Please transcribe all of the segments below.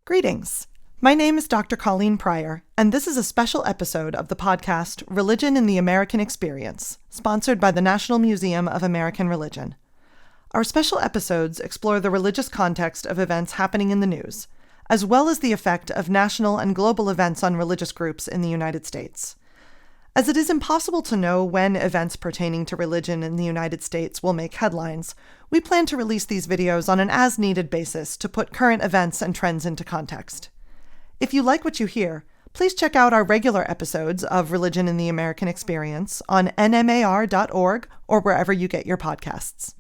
Greetings. My name is Dr. Colleen Prior, and this is a special episode of the podcast Religion in the American Experience, sponsored by the National Museum of American Religion. Our special episodes explore the religious context of events happening in the news, as well as the effect of national and global events on religious groups in the United States. As it is impossible to know when events pertaining to religion in the United States will make headlines, we plan to release these videos on an as-needed basis to put current events and trends into context. If you like what you hear, please check out our regular episodes of Religion in the American Experience on nmar.org or wherever you get your podcasts.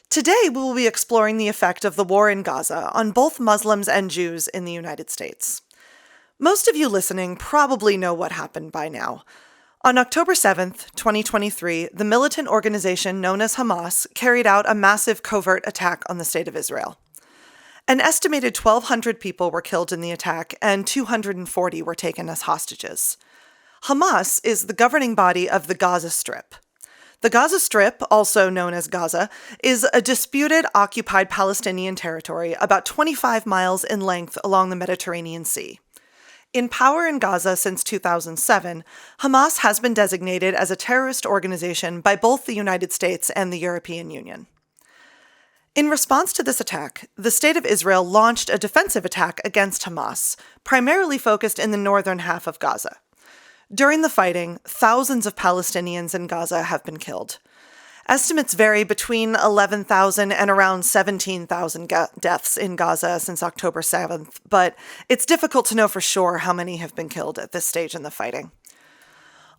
Today, we will be exploring the effect of the war in Gaza on both Muslims and Jews in the United States. Most of you listening probably know what happened by now. On October 7th, 2023, the militant organization known as Hamas carried out a massive covert attack on the state of Israel. An estimated 1,200 people were killed in the attack, and 240 were taken as hostages. Hamas is the governing body of the Gaza Strip. The Gaza Strip, also known as Gaza, is a disputed occupied Palestinian territory about 25 miles in length along the Mediterranean Sea. In power in Gaza since 2007, Hamas has been designated as a terrorist organization by both the United States and the European Union. In response to this attack, the State of Israel launched a defensive attack against Hamas, primarily focused in the northern half of Gaza. During the fighting, thousands of Palestinians in Gaza have been killed. Estimates vary between 11,000 and around 17,000 deaths in Gaza since October 7th, but it's difficult to know for sure how many have been killed at this stage in the fighting.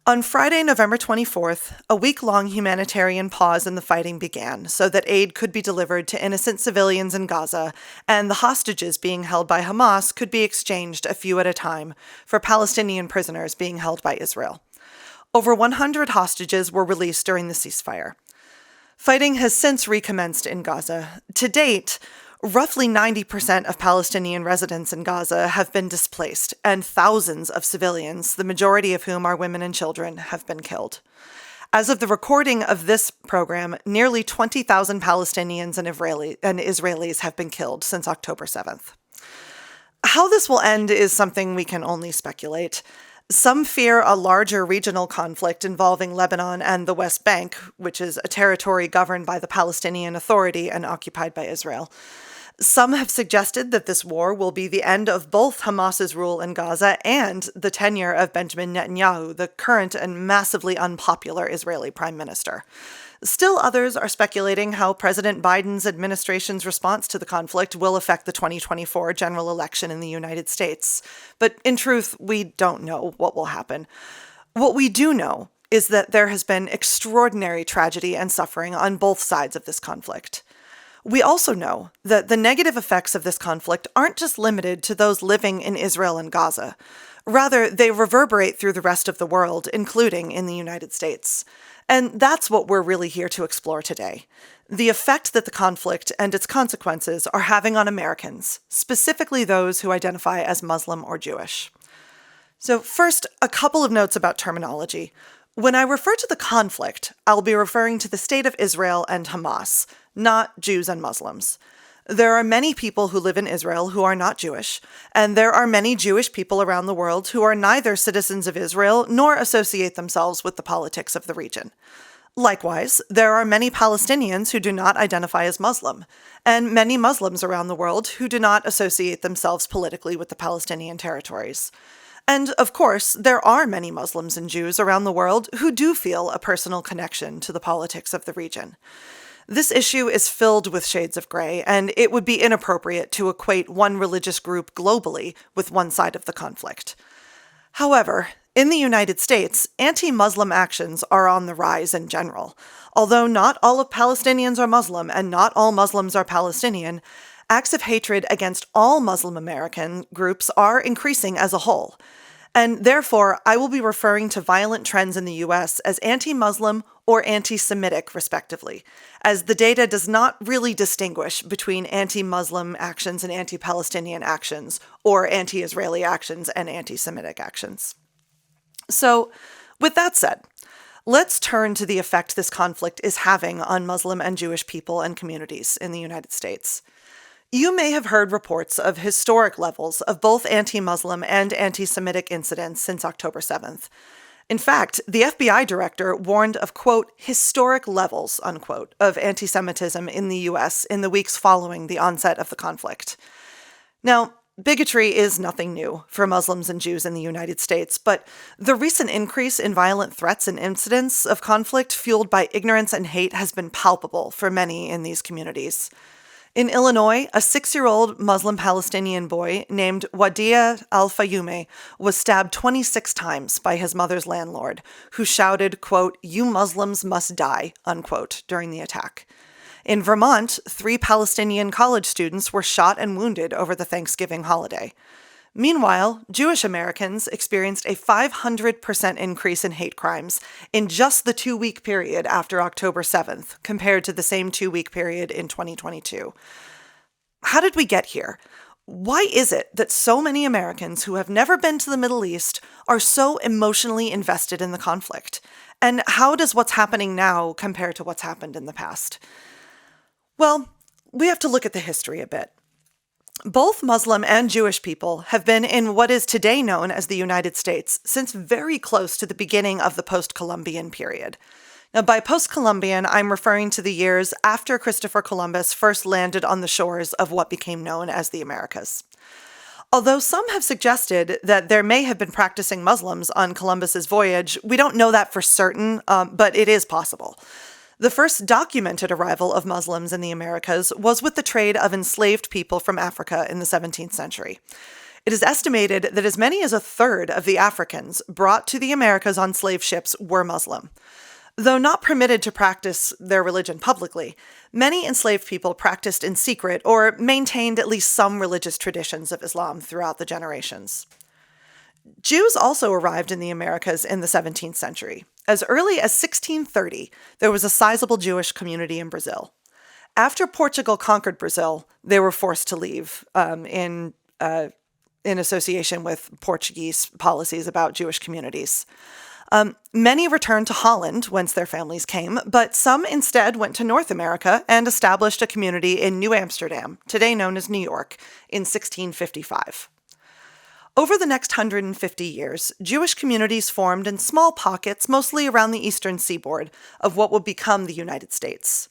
On Friday, November 24th, a week-long humanitarian pause in the fighting began so that aid could be delivered to innocent civilians in Gaza, and the hostages being held by Hamas could be exchanged a few at a time for Palestinian prisoners being held by Israel. Over 100 hostages were released during the ceasefire. Fighting has since recommenced in Gaza. To date, roughly 90% of Palestinian residents in Gaza have been displaced, and thousands of civilians, the majority of whom are women and children, have been killed. As of the recording of this program, nearly 20,000 Palestinians and Israelis have been killed since October 7th. How this will end is something we can only speculate. Some fear a larger regional conflict involving Lebanon and the West Bank, which is a territory governed by the Palestinian Authority and occupied by Israel. Some have suggested that this war will be the end of both Hamas's rule in Gaza and the tenure of Benjamin Netanyahu, the current and massively unpopular Israeli prime minister. Still others are speculating how President Biden's administration's response to the conflict will affect the 2024 general election in the United States. But in truth, we don't know what will happen. What we do know is that there has been extraordinary tragedy and suffering on both sides of this conflict. We also know that the negative effects of this conflict aren't just limited to those living in Israel and Gaza. Rather, they reverberate through the rest of the world, including in the United States. And that's what we're really here to explore today. The effect that the conflict and its consequences are having on Americans, specifically those who identify as Muslim or Jewish. So first, a couple of notes about terminology. When I refer to the conflict, I'll be referring to the State of Israel and Hamas, not Jews and Muslims. There are many people who live in Israel who are not Jewish, and there are many Jewish people around the world who are neither citizens of Israel nor associate themselves with the politics of the region. Likewise, there are many Palestinians who do not identify as Muslim, and many Muslims around the world who do not associate themselves politically with the Palestinian territories. And, of course, there are many Muslims and Jews around the world who do feel a personal connection to the politics of the region. This issue is filled with shades of gray, and it would be inappropriate to equate one religious group globally with one side of the conflict. However, in the United States, anti-Muslim actions are on the rise in general. Although not all of Palestinians are Muslim and not all Muslims are Palestinian, acts of hatred against all Muslim American groups are increasing as a whole. And therefore, I will be referring to violent trends in the U.S. as anti-Muslim or anti-Semitic, respectively, as the data does not really distinguish between anti-Muslim actions and anti-Palestinian actions, or anti-Israeli actions and anti-Semitic actions. So, with that said, let's turn to the effect this conflict is having on Muslim and Jewish people and communities in the United States. You may have heard reports of historic levels of both anti-Muslim and anti-Semitic incidents since October 7th. In fact, the FBI director warned of, quote, historic levels, unquote, of anti-Semitism in the U.S. in the weeks following the onset of the conflict. Now, bigotry is nothing new for Muslims and Jews in the United States, but the recent increase in violent threats and incidents of conflict fueled by ignorance and hate has been palpable for many in these communities. In Illinois, a 6-year-old Muslim Palestinian boy named Wadia al-Fayoumeh was stabbed 26 times by his mother's landlord, who shouted, quote, "You Muslims must die," unquote, during the attack. In Vermont, 3 Palestinian college students were shot and wounded over the Thanksgiving holiday. Meanwhile, Jewish Americans experienced a 500% increase in hate crimes in just the 2-week period after October 7th, compared to the same 2-week period in 2022. How did we get here? Why is it that so many Americans who have never been to the Middle East are so emotionally invested in the conflict? And how does what's happening now compare to what's happened in the past? Well, we have to look at the history a bit. Both Muslim and Jewish people have been in what is today known as the United States since very close to the beginning of the post-Columbian period. Now, by post-Columbian, I'm referring to the years after Christopher Columbus first landed on the shores of what became known as the Americas. Although some have suggested that there may have been practicing Muslims on Columbus's voyage, we don't know that for certain, but it is possible. The first documented arrival of Muslims in the Americas was with the trade of enslaved people from Africa in the 17th century. It is estimated that as many as a third of the Africans brought to the Americas on slave ships were Muslim. Though not permitted to practice their religion publicly, many enslaved people practiced in secret or maintained at least some religious traditions of Islam throughout the generations. Jews also arrived in the Americas in the 17th century. As early as 1630, there was a sizable Jewish community in Brazil. After Portugal conquered Brazil, they were forced to leave in association with Portuguese policies about Jewish communities. Many returned to Holland, whence their families came, but some instead went to North America and established a community in New Amsterdam, today known as New York, in 1655. Over the next 150 years, Jewish communities formed in small pockets, mostly around the eastern seaboard, of what would become the United States.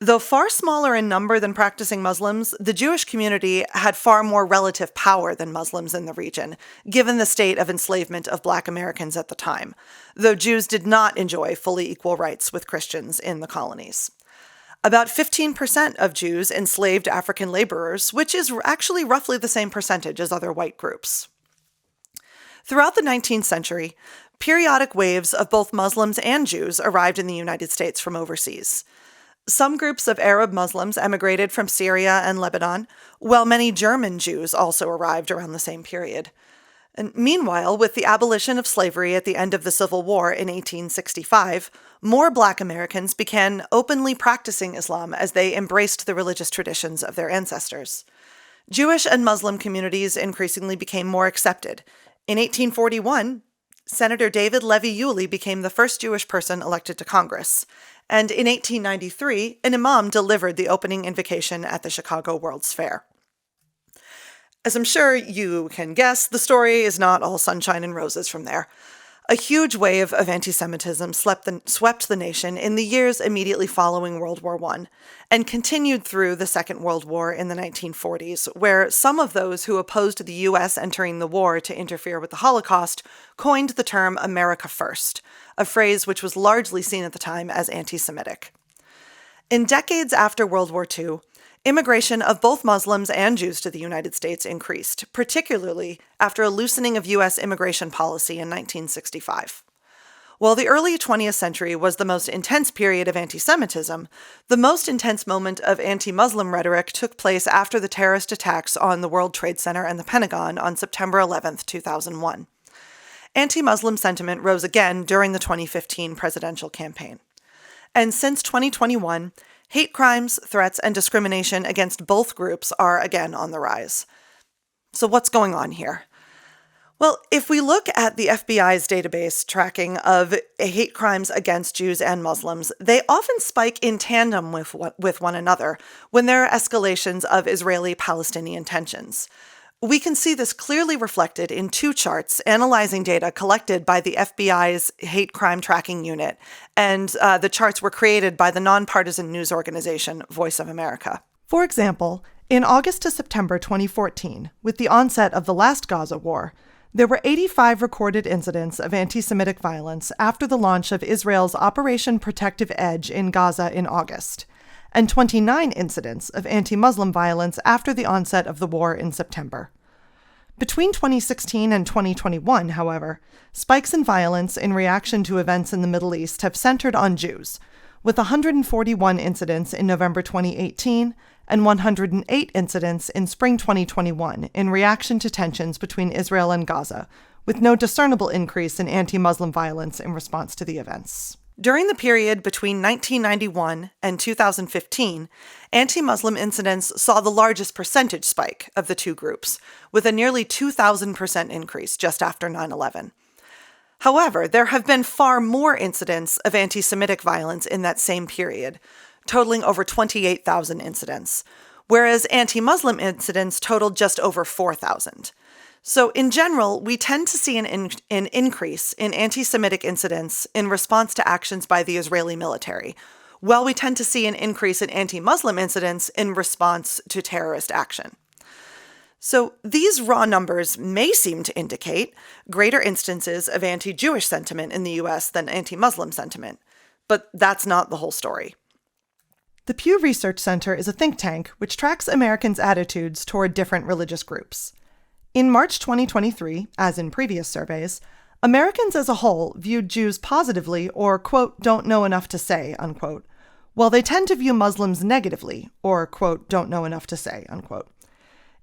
Though far smaller in number than practicing Muslims, the Jewish community had far more relative power than Muslims in the region, given the state of enslavement of Black Americans at the time, though Jews did not enjoy fully equal rights with Christians in the colonies. About 15% of Jews enslaved African laborers, which is actually roughly the same percentage as other white groups. Throughout the 19th century, periodic waves of both Muslims and Jews arrived in the United States from overseas. Some groups of Arab Muslims emigrated from Syria and Lebanon, while many German Jews also arrived around the same period. And meanwhile, with the abolition of slavery at the end of the Civil War in 1865, more Black Americans began openly practicing Islam as they embraced the religious traditions of their ancestors. Jewish and Muslim communities increasingly became more accepted. In 1841, Senator David Levy Yulee became the first Jewish person elected to Congress. And in 1893, an imam delivered the opening invocation at the Chicago World's Fair. As I'm sure you can guess, the story is not all sunshine and roses from there. A huge wave of anti-Semitism swept the nation in the years immediately following World War I, and continued through the Second World War in the 1940s, where some of those who opposed the U.S. entering the war to interfere with the Holocaust coined the term America First, a phrase which was largely seen at the time as anti-Semitic. In decades after World War II, immigration of both Muslims and Jews to the United States increased, particularly after a loosening of U.S. immigration policy in 1965. While the early 20th century was the most intense period of anti-Semitism, the most intense moment of anti-Muslim rhetoric took place after the terrorist attacks on the World Trade Center and the Pentagon on September 11, 2001. Anti-Muslim sentiment rose again during the 2015 presidential campaign. And since 2021, hate crimes, threats, and discrimination against both groups are again on the rise. So what's going on here? Well, if we look at the FBI's database tracking of hate crimes against Jews and Muslims, they often spike in tandem with one another when there are escalations of Israeli-Palestinian tensions. We can see this clearly reflected in two charts analyzing data collected by the FBI's Hate Crime Tracking Unit, and the charts were created by the nonpartisan news organization Voice of America. For example, in August to September 2014, with the onset of the last Gaza war, there were 85 recorded incidents of anti-Semitic violence after the launch of Israel's Operation Protective Edge in Gaza in August, and 29 incidents of anti-Muslim violence after the onset of the war in September. Between 2016 and 2021, however, spikes in violence in reaction to events in the Middle East have centered on Jews, with 141 incidents in November 2018 and 108 incidents in spring 2021 in reaction to tensions between Israel and Gaza, with no discernible increase in anti-Muslim violence in response to the events. During the period between 1991 and 2015, anti-Muslim incidents saw the largest percentage spike of the two groups, with a nearly 2,000% increase just after 9/11. However, there have been far more incidents of anti-Semitic violence in that same period, totaling over 28,000 incidents, whereas anti-Muslim incidents totaled just over 4,000. So in general, we tend to see an increase in anti-Semitic incidents in response to actions by the Israeli military, while we tend to see an increase in anti-Muslim incidents in response to terrorist action. So these raw numbers may seem to indicate greater instances of anti-Jewish sentiment in the U.S. than anti-Muslim sentiment, but that's not the whole story. The Pew Research Center is a think tank which tracks Americans' attitudes toward different religious groups. In March 2023, as in previous surveys, Americans as a whole viewed Jews positively or, quote, don't know enough to say, unquote, while they tend to view Muslims negatively or, quote, don't know enough to say, unquote.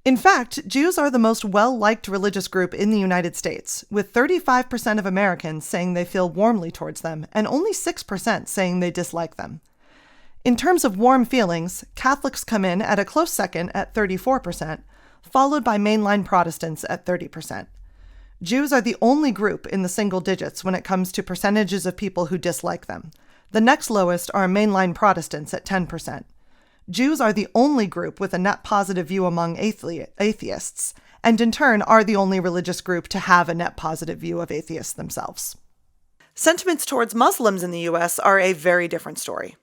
In fact, Jews are the most well-liked religious group in the United States, with 35% of Americans saying they feel warmly towards them and only 6% saying they dislike them. In terms of warm feelings, Catholics come in at a close second at 34%, followed by mainline Protestants at 30%. Jews are the only group in the single digits when it comes to percentages of people who dislike them. The next lowest are mainline Protestants at 10%. Jews are the only group with a net positive view among atheists, and in turn are the only religious group to have a net positive view of atheists themselves. Sentiments towards Muslims in the U.S. are a very different story.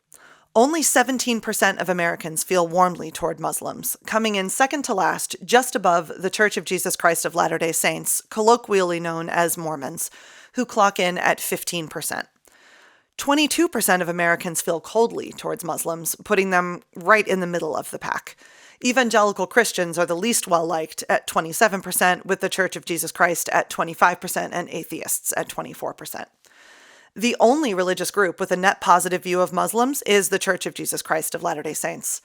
Only 17% of Americans feel warmly toward Muslims, coming in second to last, just above the Church of Jesus Christ of Latter-day Saints, colloquially known as Mormons, who clock in at 15%. 22% of Americans feel coldly towards Muslims, putting them right in the middle of the pack. Evangelical Christians are the least well-liked at 27%, with the Church of Jesus Christ at 25% and atheists at 24%. The only religious group with a net positive view of Muslims is the Church of Jesus Christ of Latter-day Saints.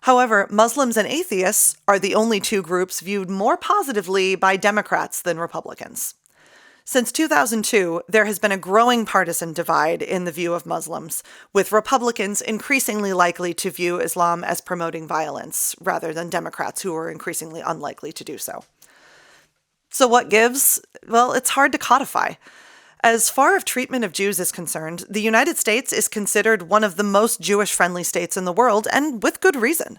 However, Muslims and atheists are the only two groups viewed more positively by Democrats than Republicans. Since 2002, there has been a growing partisan divide in the view of Muslims, with Republicans increasingly likely to view Islam as promoting violence, rather than Democrats who are increasingly unlikely to do so. So what gives? Well, it's hard to codify. As far as treatment of Jews is concerned, the United States is considered one of the most Jewish-friendly states in the world, and with good reason.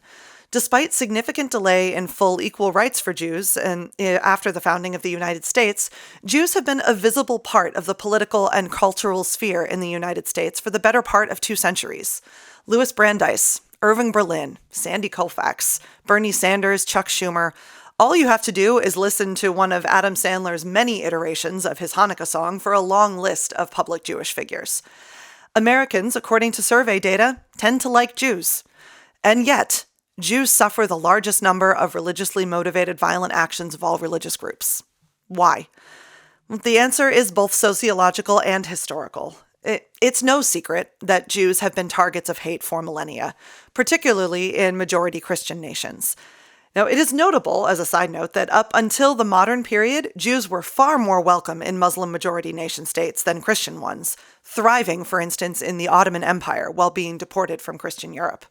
Despite significant delay in full equal rights for Jews and after the founding of the United States, Jews have been a visible part of the political and cultural sphere in the United States for the better part of 2 centuries. Louis Brandeis, Irving Berlin, Sandy Koufax, Bernie Sanders, Chuck Schumer. All you have to do is listen to one of Adam Sandler's many iterations of his Hanukkah song for a long list of public Jewish figures. Americans, according to survey data, tend to like Jews. And yet, Jews suffer the largest number of religiously motivated violent actions of all religious groups. Why? The answer is both sociological and historical. It's no secret that Jews have been targets of hate for millennia, particularly in majority Christian nations. Now, it is notable, as a side note, that up until the modern period, Jews were far more welcome in Muslim-majority nation-states than Christian ones, thriving, for instance, in the Ottoman Empire while being deported from Christian Europe.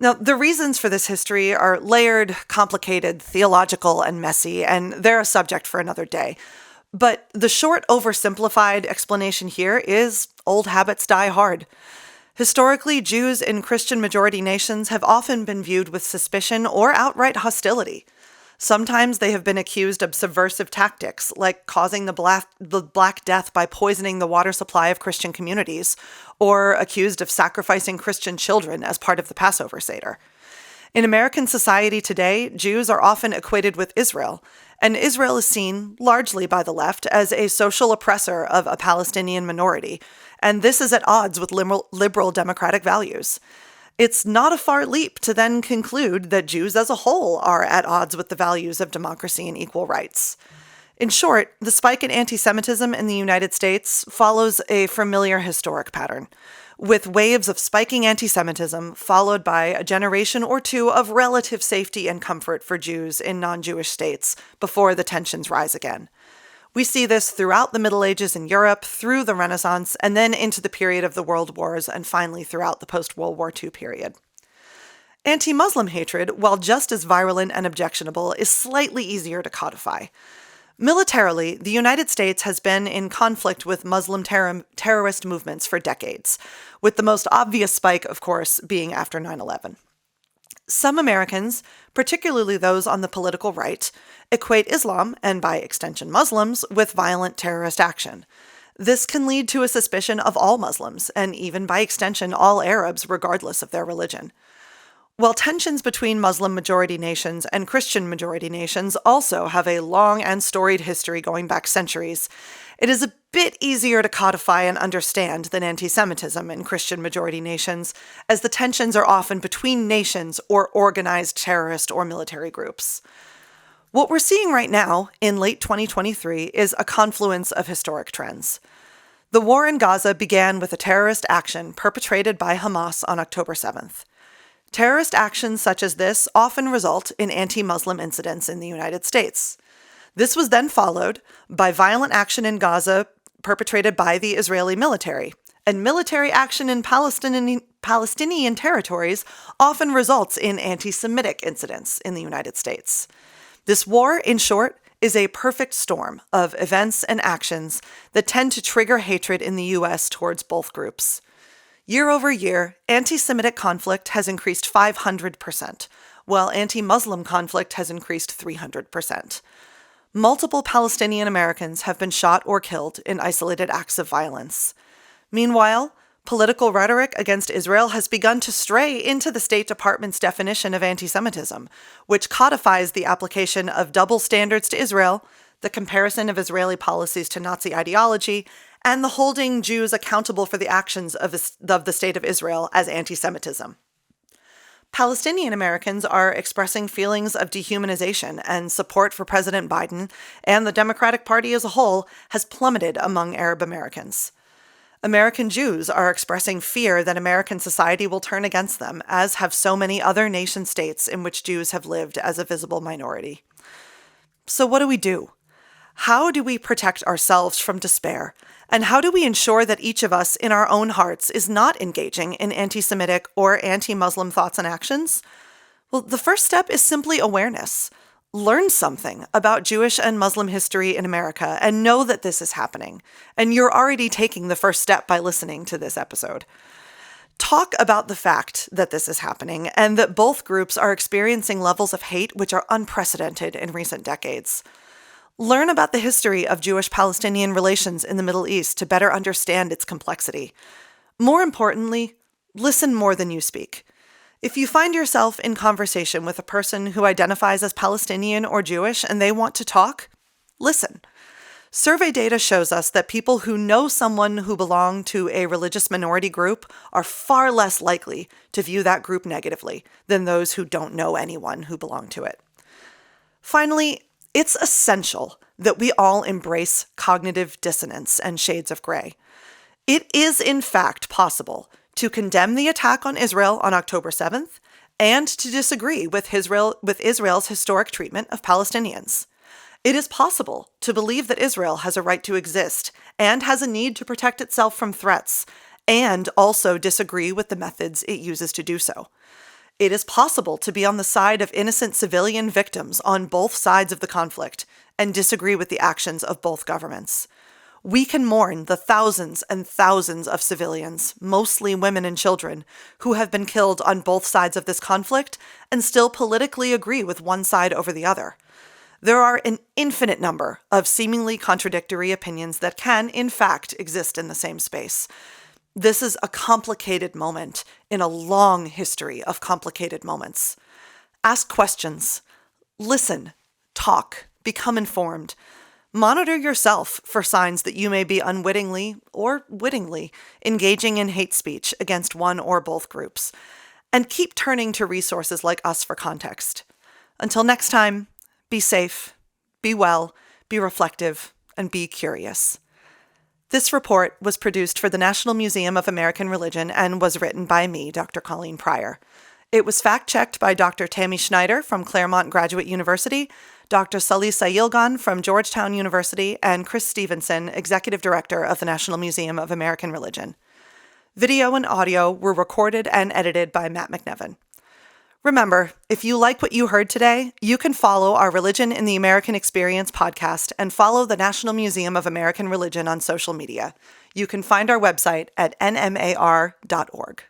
Now, the reasons for this history are layered, complicated, theological, and messy, and they're a subject for another day. But the short, oversimplified explanation here is old habits die hard. Historically, Jews in Christian majority nations have often been viewed with suspicion or outright hostility. Sometimes they have been accused of subversive tactics, like causing the Black Death by poisoning the water supply of Christian communities, or accused of sacrificing Christian children as part of the Passover Seder. In American society today, Jews are often equated with Israel, and Israel is seen, largely by the left, as a social oppressor of a Palestinian minority, and this is at odds with liberal democratic values. It's not a far leap to then conclude that Jews as a whole are at odds with the values of democracy and equal rights. In short, the spike in anti-Semitism in the United States follows a familiar historic pattern, with waves of spiking anti-Semitism followed by a generation or two of relative safety and comfort for Jews in non-Jewish states before the tensions rise again. We see this throughout the Middle Ages in Europe, through the Renaissance, and then into the period of the World Wars, and finally throughout the post-World War II period. Anti-Muslim hatred, while just as virulent and objectionable, is slightly easier to codify. Militarily, the United States has been in conflict with Muslim terrorist movements for decades, with the most obvious spike, of course, being after 9/11. Some Americans, particularly those on the political right, equate Islam, and by extension Muslims, with violent terrorist action. This can lead to a suspicion of all Muslims, and even by extension all Arabs, regardless of their religion. While tensions between Muslim-majority nations and Christian-majority nations also have a long and storied history going back centuries, it is a bit easier to codify and understand than anti-Semitism in Christian-majority nations, as the tensions are often between nations or organized terrorist or military groups. What we're seeing right now, in late 2023, is a confluence of historic trends. The war in Gaza began with a terrorist action perpetrated by Hamas on October 7th. Terrorist actions such as this often result in anti-Muslim incidents in the United States. This was then followed by violent action in Gaza perpetrated by the Israeli military, and military action in Palestinian territories often results in anti-Semitic incidents in the United States. This war, in short, is a perfect storm of events and actions that tend to trigger hatred in the U.S. towards both groups. Year over year, anti-Semitic conflict has increased 500%, while anti-Muslim conflict has increased 300%. Multiple Palestinian Americans have been shot or killed in isolated acts of violence. Meanwhile, political rhetoric against Israel has begun to stray into the State Department's definition of anti-Semitism, which codifies the application of double standards to Israel, the comparison of Israeli policies to Nazi ideology, and the holding Jews accountable for the actions of the State of Israel as anti-Semitism. Palestinian Americans are expressing feelings of dehumanization, and support for President Biden and the Democratic Party as a whole has plummeted among Arab Americans. American Jews are expressing fear that American society will turn against them, as have so many other nation-states in which Jews have lived as a visible minority. So what do? How do we protect ourselves from despair? And how do we ensure that each of us in our own hearts is not engaging in anti-Semitic or anti-Muslim thoughts and actions? Well, the first step is simply awareness. Learn something about Jewish and Muslim history in America and know that this is happening. And you're already taking the first step by listening to this episode. Talk about the fact that this is happening and that both groups are experiencing levels of hate which are unprecedented in recent decades. Learn about the history of Jewish-Palestinian relations in the Middle East to better understand its complexity. More importantly, listen more than you speak. If you find yourself in conversation with a person who identifies as Palestinian or Jewish and they want to talk, listen. Survey data shows us that people who know someone who belong to a religious minority group are far less likely to view that group negatively than those who don't know anyone who belong to it. Finally, it's essential that we all embrace cognitive dissonance and shades of gray. It is, in fact, possible to condemn the attack on Israel on October 7th and to disagree with Israel's historic treatment of Palestinians. It is possible to believe that Israel has a right to exist and has a need to protect itself from threats, and also disagree with the methods it uses to do so. It is possible to be on the side of innocent civilian victims on both sides of the conflict and disagree with the actions of both governments. We can mourn the thousands and thousands of civilians, mostly women and children, who have been killed on both sides of this conflict and still politically agree with one side over the other. There are an infinite number of seemingly contradictory opinions that can, in fact, exist in the same space. This is a complicated moment in a long history of complicated moments. Ask questions. Listen. Talk. Become informed. Monitor yourself for signs that you may be unwittingly or wittingly engaging in hate speech against one or both groups. And keep turning to resources like us for context. Until next time, be safe, be well, be reflective, and be curious. This report was produced for the National Museum of American Religion and was written by me, Dr. Colleen Prior. It was fact-checked by Dr. Tammy Schneider from Claremont Graduate University, Dr. Salisa Yilgan from Georgetown University, and Chris Stevenson, Executive Director of the National Museum of American Religion. Video and audio were recorded and edited by Matt McNevin. Remember, if you like what you heard today, you can follow our Religion in the American Experience podcast and follow the National Museum of American Religion on social media. You can find our website at nmar.org.